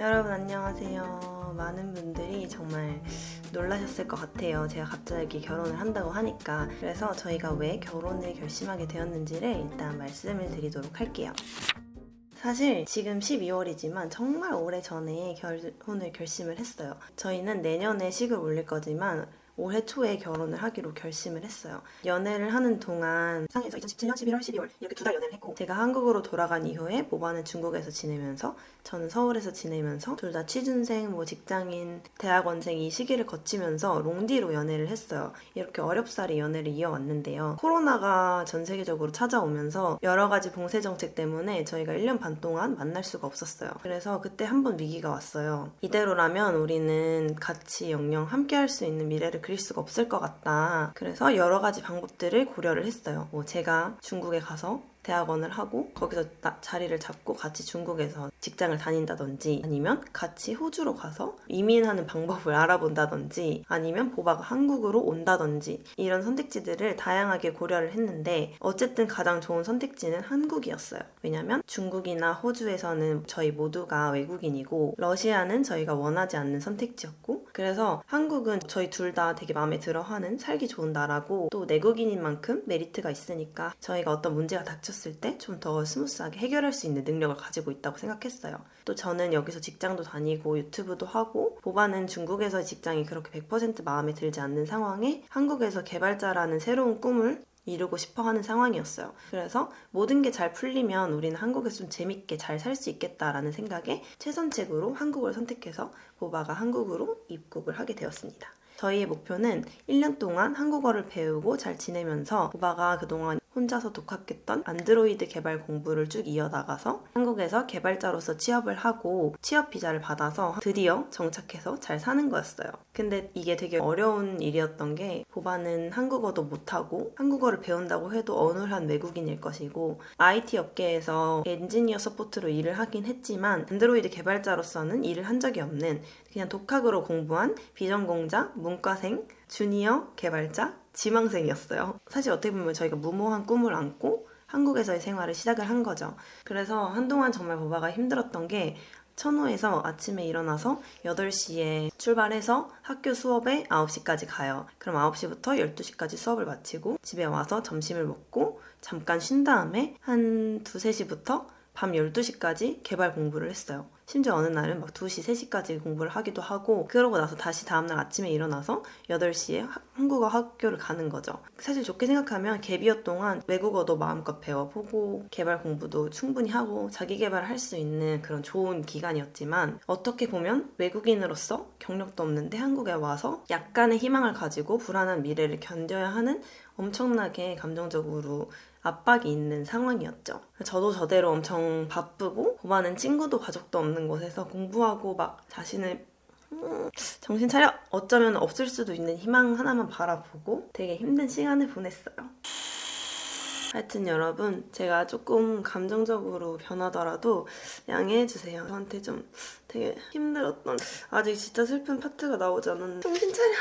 여러분 안녕하세요. 많은 분들이 정말 놀라셨을 것 같아요. 제가 갑자기 결혼을 한다고 하니까. 그래서 저희가 왜 결혼을 결심하게 되었는지를 일단 말씀을 드리도록 할게요. 사실 지금 12월이지만 정말 오래전에 결혼을 결심을 했어요. 저희는 내년에 식을 올릴 거지만 올해 초에 결혼을 하기로 결심을 했어요. 연애를 하는 동안 상해서 2017년 11월, 12월 이렇게 2달 연애를 했고, 제가 한국으로 돌아간 이후에 보바는 중국에서 지내면서 저는 서울에서 지내면서 둘 다 취준생, 직장인, 대학원생 이 시기를 거치면서 롱디로 연애를 했어요. 이렇게 어렵사리 연애를 이어왔는데요. 코로나가 전 세계적으로 찾아오면서 여러 가지 봉쇄 정책 때문에 저희가 1년 반 동안 만날 수가 없었어요. 그래서 그때 한 번 위기가 왔어요. 이대로라면 우리는 같이 영영 함께 할 수 있는 미래를 그릴 수가 없을 것 같다. 그래서 여러 가지 방법들을 고려를 했어요. 제가 중국에 가서 대학원을 하고 거기서 자리를 잡고 같이 중국에서 직장을 다닌다든지, 아니면 같이 호주로 가서 이민하는 방법을 알아본다든지, 아니면 보바가 한국으로 온다든지, 이런 선택지들을 다양하게 고려를 했는데 어쨌든 가장 좋은 선택지는 한국이었어요. 왜냐면 중국이나 호주에서는 저희 모두가 외국인이고 러시아는 저희가 원하지 않는 선택지였고, 그래서 한국은 저희 둘 다 되게 마음에 들어하는 살기 좋은 나라고, 또 내국인인 만큼 메리트가 있으니까 저희가 어떤 문제가 닥쳤을 때 좀 더 스무스하게 해결할 수 있는 능력을 가지고 있다고 생각했어요. 또 저는 여기서 직장도 다니고 유튜브도 하고, 보바는 중국에서 직장이 그렇게 100% 마음에 들지 않는 상황에 한국에서 개발자라는 새로운 꿈을 이루고 싶어 하는 상황이었어요. 그래서 모든 게 잘 풀리면 우리는 한국에서 좀 재밌게 잘 살 수 있겠다라는 생각에 최선책으로 한국을 선택해서 보바가 한국으로 입국을 하게 되었습니다. 저희의 목표는 1년 동안 한국어를 배우고 잘 지내면서 보바가 그동안 혼자서 독학했던 안드로이드 개발 공부를 쭉 이어나가서 한국에서 개발자로서 취업을 하고 취업 비자를 받아서 드디어 정착해서 잘 사는 거였어요. 근데 이게 되게 어려운 일이었던 게, 보바는 한국어도 못하고 한국어를 배운다고 해도 어눌한 외국인일 것이고, IT 업계에서 엔지니어 서포트로 일을 하긴 했지만 안드로이드 개발자로서는 일을 한 적이 없는 그냥 독학으로 공부한 비전공자, 문과생, 주니어 개발자, 지망생이었어요. 사실 어떻게 보면 저희가 무모한 꿈을 안고 한국에서의 생활을 시작을 한 거죠. 그래서 한동안 정말 보바가 힘들었던 게, 천호에서 아침에 일어나서 8시에 출발해서 학교 수업에 9시까지 가요. 그럼 9시부터 12시까지 수업을 마치고 집에 와서 점심을 먹고 잠깐 쉰 다음에 한 2, 3시부터 밤 12시까지 개발 공부를 했어요. 심지어 어느 날은 2시, 3시까지 공부를 하기도 하고, 그러고 나서 다시 다음날 아침에 일어나서 8시에 한국어 학교를 가는 거죠. 사실 좋게 생각하면 갭이어 동안 외국어도 마음껏 배워보고 개발 공부도 충분히 하고 자기 개발을 할 수 있는 그런 좋은 기간이었지만, 어떻게 보면 외국인으로서 경력도 없는데 한국에 와서 약간의 희망을 가지고 불안한 미래를 견뎌야 하는 엄청나게 감정적으로 압박이 있는 상황이었죠. 저도 저대로 엄청 바쁘고, 보바는 친구도 가족도 없는 곳에서 공부하고 자신을 정신 차려! 어쩌면 없을 수도 있는 희망 하나만 바라보고 되게 힘든 시간을 보냈어요. 하여튼 여러분, 제가 조금 감정적으로 변하더라도 양해해주세요. 저한테 좀 되게 힘들었던, 아직 진짜 슬픈 파트가 나오지 않았는데 정신 차려!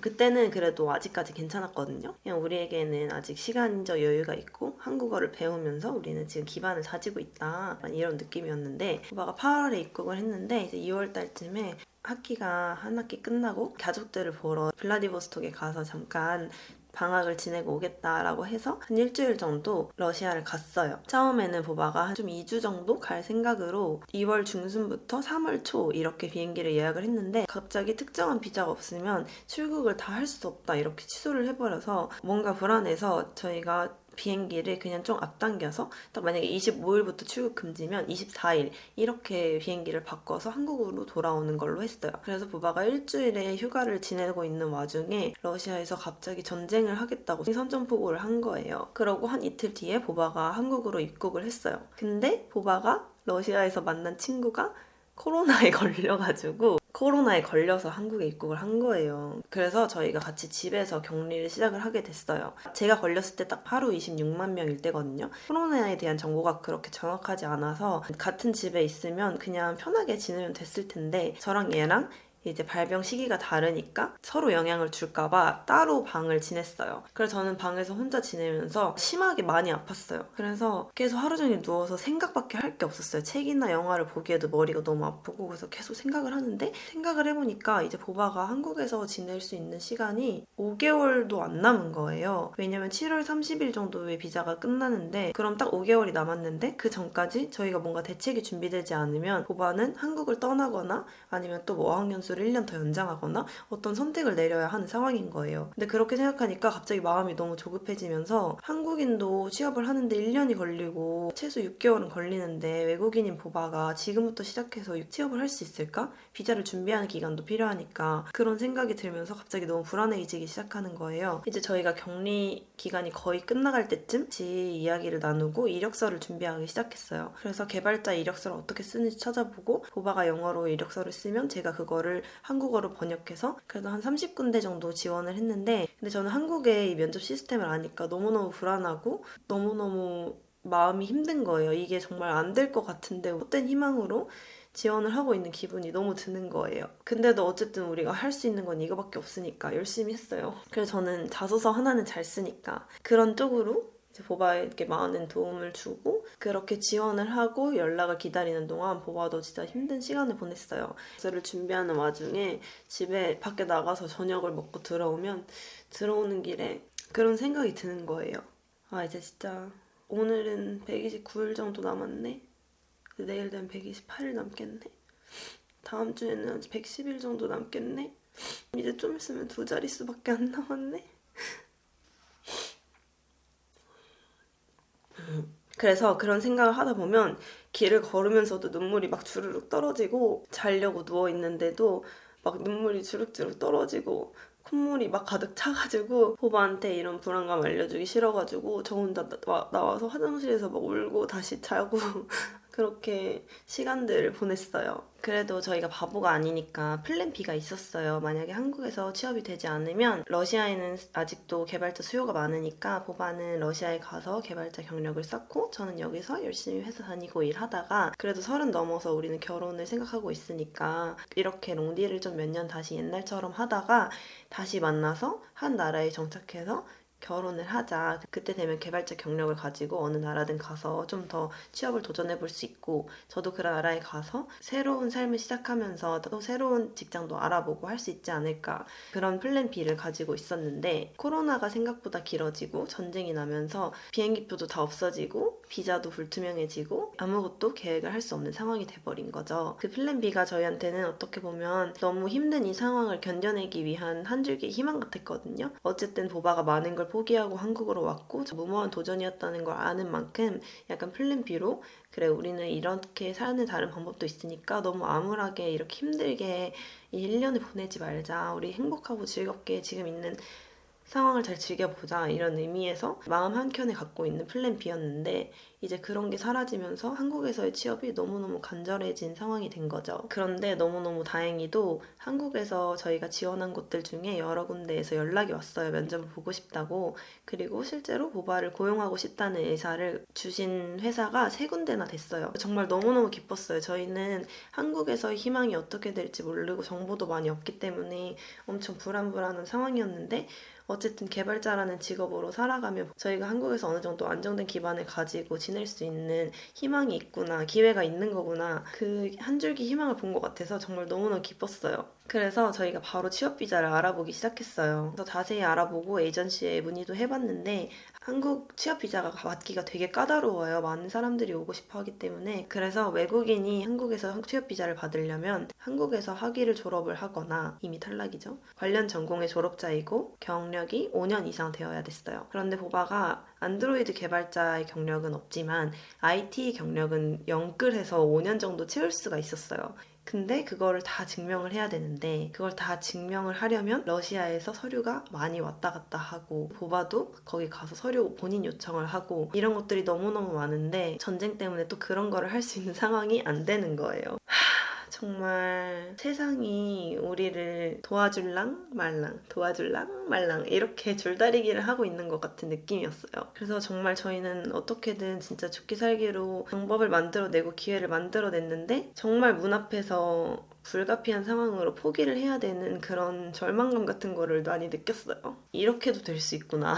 그때는 그래도 아직까지 괜찮았거든요. 그냥 우리에게는 아직 시간적 여유가 있고 한국어를 배우면서 우리는 지금 기반을 다지고 있다, 이런 느낌이었는데, 오빠가 8월에 입국을 했는데 이제 2월 달쯤에 학기가 한 학기 끝나고 가족들을 보러 블라디보스톡에 가서 잠깐 방학을 지내고 오겠다라고 해서 한 일주일 정도 러시아를 갔어요. 처음에는 보바가 좀 2주 정도 갈 생각으로 2월 중순부터 3월 초 이렇게 비행기를 예약을 했는데, 갑자기 특정한 비자가 없으면 출국을 다 할 수 없다 이렇게 취소를 해버려서 뭔가 불안해서 저희가 비행기를 그냥 좀 앞당겨서 딱 만약에 25일부터 출국 금지면 24일 이렇게 비행기를 바꿔서 한국으로 돌아오는 걸로 했어요. 그래서 보바가 일주일의 휴가를 지내고 있는 와중에 러시아에서 갑자기 전쟁을 하겠다고 선전포고를 한 거예요. 그러고 한 이틀 뒤에 보바가 한국으로 입국을 했어요. 근데 보바가 러시아에서 만난 친구가 코로나에 걸려서 한국에 입국을 한 거예요. 그래서 저희가 같이 집에서 격리를 시작을 하게 됐어요. 제가 걸렸을 때 딱 하루 26만 명일 때거든요. 코로나에 대한 정보가 그렇게 정확하지 않아서 같은 집에 있으면 그냥 편하게 지내면 됐을 텐데, 저랑 얘랑 이제 발병 시기가 다르니까 서로 영향을 줄까봐 따로 방을 지냈어요. 그래서 저는 방에서 혼자 지내면서 심하게 많이 아팠어요. 그래서 계속 하루 종일 누워서 생각밖에 할 게 없었어요. 책이나 영화를 보기에도 머리가 너무 아프고, 그래서 계속 생각을 하는데, 생각을 해보니까 이제 보바가 한국에서 지낼 수 있는 시간이 5개월도 안 남은 거예요. 왜냐면 7월 30일 정도에 비자가 끝나는데, 그럼 딱 5개월이 남았는데 그 전까지 저희가 뭔가 대책이 준비되지 않으면 보바는 한국을 떠나거나 아니면 또 뭐 어학연수를 1년 더 연장하거나 어떤 선택을 내려야 하는 상황인 거예요. 근데 그렇게 생각하니까 갑자기 마음이 너무 조급해지면서, 한국인도 취업을 하는데 1년이 걸리고 최소 6개월은 걸리는데 외국인인 보바가 지금부터 시작해서 취업을 할 수 있을까? 비자를 준비하는 기간도 필요하니까, 그런 생각이 들면서 갑자기 너무 불안해지기 시작하는 거예요. 이제 저희가 격리 기간이 거의 끝나갈 때쯤 이야기를 나누고 이력서를 준비하기 시작했어요. 그래서 개발자 이력서를 어떻게 쓰는지 찾아보고, 보바가 영어로 이력서를 쓰면 제가 그거를 한국어로 번역해서 그래도 한 30군데 정도 지원을 했는데, 근데 저는 한국의 이 면접 시스템을 아니까 너무너무 불안하고 너무너무 마음이 힘든 거예요. 이게 정말 안 될 것 같은데 헛된 희망으로 지원을 하고 있는 기분이 너무 드는 거예요. 근데도 어쨌든 우리가 할 수 있는 건 이거밖에 없으니까 열심히 했어요. 그래서 저는 자소서 하나는 잘 쓰니까 그런 쪽으로 이제 보바에게 많은 도움을 주고, 그렇게 지원을 하고 연락을 기다리는 동안 보바도 진짜 힘든 시간을 보냈어요. 자소를 준비하는 와중에 집에 밖에 나가서 저녁을 먹고 들어오는 길에 그런 생각이 드는 거예요. 아, 이제 진짜 오늘은 129일 정도 남았네. 내일 되면 128일 남겠네. 다음 주에는 110일 정도 남겠네. 이제 좀 있으면 2자릿수밖에 안 남았네. 그래서 그런 생각을 하다 보면 길을 걸으면서도 눈물이 막 주르륵 떨어지고, 자려고 누워있는데도 막 눈물이 주룩주룩 떨어지고 콧물이 막 가득 차가지고, 보바한테 이런 불안감 알려주기 싫어가지고 저 혼자 나와서 화장실에서 막 울고 다시 자고 그렇게 시간들을 보냈어요. 그래도 저희가 바보가 아니니까 플랜 B가 있었어요. 만약에 한국에서 취업이 되지 않으면 러시아에는 아직도 개발자 수요가 많으니까 보바는 러시아에 가서 개발자 경력을 쌓고, 저는 여기서 열심히 회사 다니고 일하다가, 그래도 30 넘어서 우리는 결혼을 생각하고 있으니까 이렇게 롱디를 좀 몇 년 다시 옛날처럼 하다가 다시 만나서 한 나라에 정착해서 결혼을 하자. 그때 되면 개발자 경력을 가지고 어느 나라든 가서 좀 더 취업을 도전해 볼 수 있고, 저도 그 나라에 가서 새로운 삶을 시작하면서 또 새로운 직장도 알아보고 할 수 있지 않을까, 그런 플랜 B를 가지고 있었는데, 코로나가 생각보다 길어지고 전쟁이 나면서 비행기표도 다 없어지고 비자도 불투명해지고 아무것도 계획을 할 수 없는 상황이 돼버린 거죠. 그 플랜 B가 저희한테는 어떻게 보면 너무 힘든 이 상황을 견뎌내기 위한 한 줄기의 희망 같았거든요. 어쨌든 보바가 많은 걸 포기하고 한국으로 왔고 무모한 도전이었다는 걸 아는 만큼 약간 플랜 B로, 그래 우리는 이렇게 사는 다른 방법도 있으니까 너무 암울하게 이렇게 힘들게 이 1년을 보내지 말자. 우리 행복하고 즐겁게 지금 있는 상황을 잘 즐겨보자, 이런 의미에서 마음 한켠에 갖고 있는 플랜 B였는데, 이제 그런 게 사라지면서 한국에서의 취업이 너무너무 간절해진 상황이 된 거죠. 그런데 너무너무 다행히도 한국에서 저희가 지원한 곳들 중에 여러 군데에서 연락이 왔어요. 면접을 보고 싶다고. 그리고 실제로 보바를 고용하고 싶다는 의사를 주신 회사가 3군데나 됐어요. 정말 너무너무 기뻤어요. 저희는 한국에서의 희망이 어떻게 될지 모르고 정보도 많이 없기 때문에 엄청 불안불안한 상황이었는데, 어쨌든 개발자라는 직업으로 살아가며 저희가 한국에서 어느 정도 안정된 기반을 가지고 지낼 수 있는 희망이 있구나, 기회가 있는 거구나, 그 한 줄기 희망을 본 것 같아서 정말 너무너무 기뻤어요. 그래서 저희가 바로 취업 비자를 알아보기 시작했어요. 그래서 자세히 알아보고 에이전시에 문의도 해봤는데, 한국 취업 비자가 받기가 되게 까다로워요. 많은 사람들이 오고 싶어 하기 때문에. 그래서 외국인이 한국에서 취업 비자를 받으려면 한국에서 학위를 졸업을 하거나, 이미 탈락이죠, 관련 전공의 졸업자이고 경력이 5년 이상 되어야 됐어요. 그런데 보바가 안드로이드 개발자의 경력은 없지만 IT 경력은 영끌해서 5년 정도 채울 수가 있었어요. 근데 그거를 다 증명을 해야 되는데, 그걸 다 증명을 하려면 러시아에서 서류가 많이 왔다 갔다 하고, 보바도 거기 가서 서류 본인 요청을 하고, 이런 것들이 너무너무 많은데 전쟁 때문에 또 그런 거를 할 수 있는 상황이 안 되는 거예요. 정말 세상이 우리를 도와줄랑 말랑 이렇게 줄다리기를 하고 있는 것 같은 느낌이었어요. 그래서 정말 저희는 어떻게든 진짜 죽기 살기로 방법을 만들어내고 기회를 만들어냈는데, 정말 문 앞에서 불가피한 상황으로 포기를 해야 되는 그런 절망감 같은 거를 많이 느꼈어요. 이렇게도 될 수 있구나.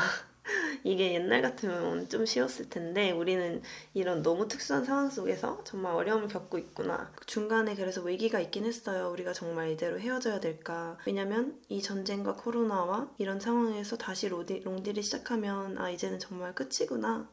이게 옛날 같으면 좀 쉬웠을 텐데 우리는 이런 너무 특수한 상황 속에서 정말 어려움을 겪고 있구나. 중간에 그래서 위기가 있긴 했어요. 우리가 정말 이대로 헤어져야 될까. 왜냐면 이 전쟁과 코로나와 이런 상황에서 다시 롱디를 시작하면 이제는 정말 끝이구나.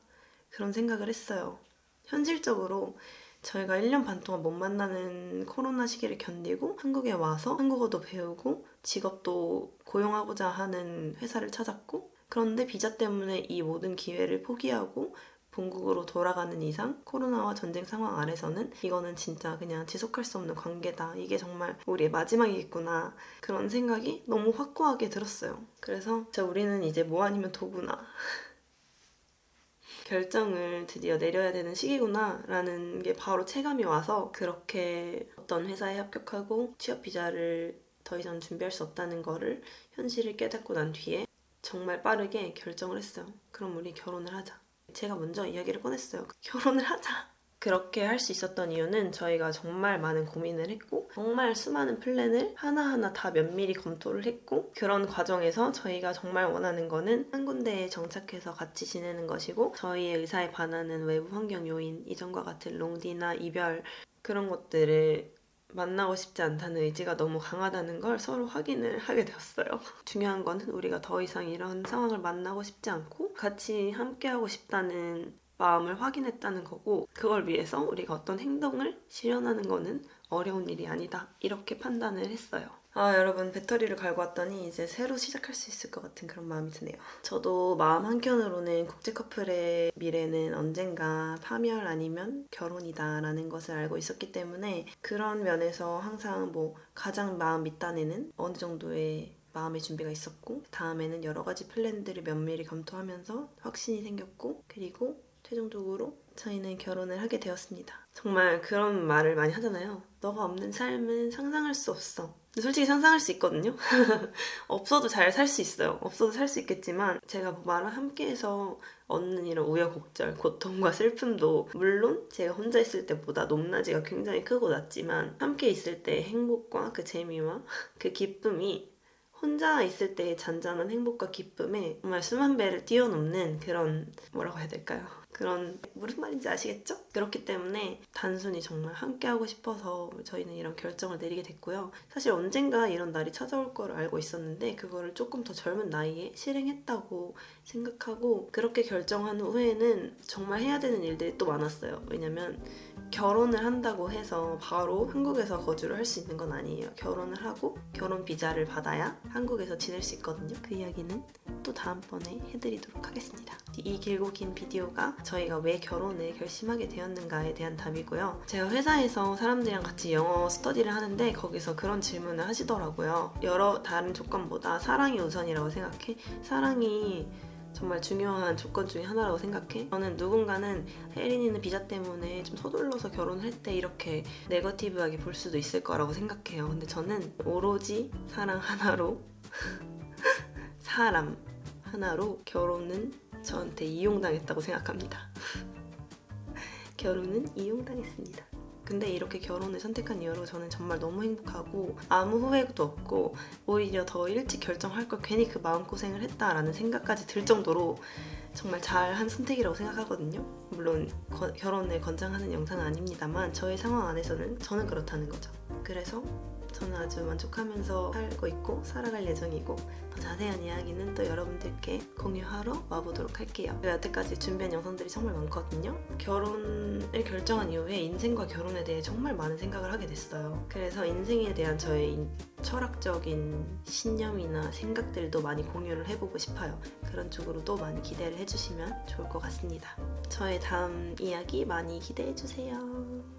그런 생각을 했어요. 현실적으로 저희가 1년 반 동안 못 만나는 코로나 시기를 견디고 한국에 와서 한국어도 배우고 직업도 고용하고자 하는 회사를 찾았고, 그런데 비자 때문에 이 모든 기회를 포기하고 본국으로 돌아가는 이상 코로나와 전쟁 상황 아래서는 이거는 진짜 그냥 지속할 수 없는 관계다. 이게 정말 우리의 마지막이겠구나. 그런 생각이 너무 확고하게 들었어요. 그래서 우리는 이제 뭐 아니면 도구나. 결정을 드디어 내려야 되는 시기구나 라는 게 바로 체감이 와서 그렇게 어떤 회사에 합격하고 취업 비자를 더 이상 준비할 수 없다는 거를 현실을 깨닫고 난 뒤에 정말 빠르게 결정을 했어요. 그럼 우리 결혼을 하자. 제가 먼저 이야기를 꺼냈어요. 결혼을 하자. 그렇게 할 수 있었던 이유는 저희가 정말 많은 고민을 했고 정말 수많은 플랜을 하나하나 다 면밀히 검토를 했고, 그런 과정에서 저희가 정말 원하는 거는 한 군데에 정착해서 같이 지내는 것이고 저희의 의사에 반하는 외부 환경 요인, 이전과 같은 롱디나 이별 그런 것들을 만나고 싶지 않다는 의지가 너무 강하다는 걸 서로 확인을 하게 되었어요. 중요한 건 우리가 더 이상 이런 상황을 만나고 싶지 않고 같이 함께하고 싶다는 마음을 확인했다는 거고, 그걸 위해서 우리가 어떤 행동을 실현하는 거는 어려운 일이 아니다. 이렇게 판단을 했어요. 여러분, 배터리를 갈고 왔더니 이제 새로 시작할 수 있을 것 같은 그런 마음이 드네요. 저도 마음 한켠으로는 국제 커플의 미래는 언젠가 파멸 아니면 결혼이다 라는 것을 알고 있었기 때문에 그런 면에서 항상 가장 마음 밑단에는 어느 정도의 마음의 준비가 있었고, 다음에는 여러 가지 플랜들을 면밀히 검토하면서 확신이 생겼고, 그리고 최종적으로 저희는 결혼을 하게 되었습니다. 정말 그런 말을 많이 하잖아요. 너가 없는 삶은 상상할 수 없어. 솔직히 상상할 수 있거든요. 없어도 잘 살 수 있어요. 없어도 살 수 있겠지만 제가 말을 함께해서 얻는 이런 우여곡절, 고통과 슬픔도 물론 제가 혼자 있을 때보다 높낮이가 굉장히 크고 낮지만 함께 있을 때의 행복과 그 재미와 그 기쁨이 혼자 있을 때의 잔잔한 행복과 기쁨에 정말 수만 배를 뛰어넘는 그런, 뭐라고 해야 될까요? 그런, 무슨 말인지 아시겠죠? 그렇기 때문에 단순히 정말 함께하고 싶어서 저희는 이런 결정을 내리게 됐고요. 사실 언젠가 이런 날이 찾아올 걸 알고 있었는데 그거를 조금 더 젊은 나이에 실행했다고 생각하고, 그렇게 결정한 후에는 정말 해야 되는 일들이 또 많았어요. 왜냐면 결혼을 한다고 해서 바로 한국에서 거주를 할 수 있는 건 아니에요. 결혼을 하고 결혼 비자를 받아야 한국에서 지낼 수 있거든요. 그 이야기는 또 다음번에 해드리도록 하겠습니다. 이 길고 긴 비디오가 저희가 왜 결혼을 결심하게 되었는가에 대한 답이고요. 제가 회사에서 사람들이랑 같이 영어 스터디를 하는데 거기서 그런 질문을 하시더라고요. 여러 다른 조건보다 사랑이 우선이라고 생각해? 사랑이 정말 중요한 조건 중에 하나라고 생각해? 저는 누군가는 혜린이는 비자 때문에 좀 서둘러서 결혼을 했대 이렇게 네거티브하게 볼 수도 있을 거라고 생각해요. 근데 저는 오로지 사랑 하나로 사람 하나로 결혼은 저한테 이용당했다고 생각합니다. 결혼은 이용당했습니다. 근데 이렇게 결혼을 선택한 이후로 저는 정말 너무 행복하고 아무 후회도 없고 오히려 더 일찍 결정할 걸 괜히 그 마음고생을 했다라는 생각까지 들 정도로 정말 잘한 선택이라고 생각하거든요. 물론 결혼을 권장하는 영상은 아닙니다만 저의 상황 안에서는 저는 그렇다는 거죠. 그래서 저는 아주 만족하면서 살고 있고 살아갈 예정이고, 더 자세한 이야기는 또 여러분들께 공유하러 와보도록 할게요. 제가 여태까지 준비한 영상들이 정말 많거든요. 결혼을 결정한 이후에 인생과 결혼에 대해 정말 많은 생각을 하게 됐어요. 그래서 인생에 대한 저의 철학적인 신념이나 생각들도 많이 공유를 해보고 싶어요. 그런 쪽으로도 많이 기대를 해주시면 좋을 것 같습니다. 저의 다음 이야기 많이 기대해주세요.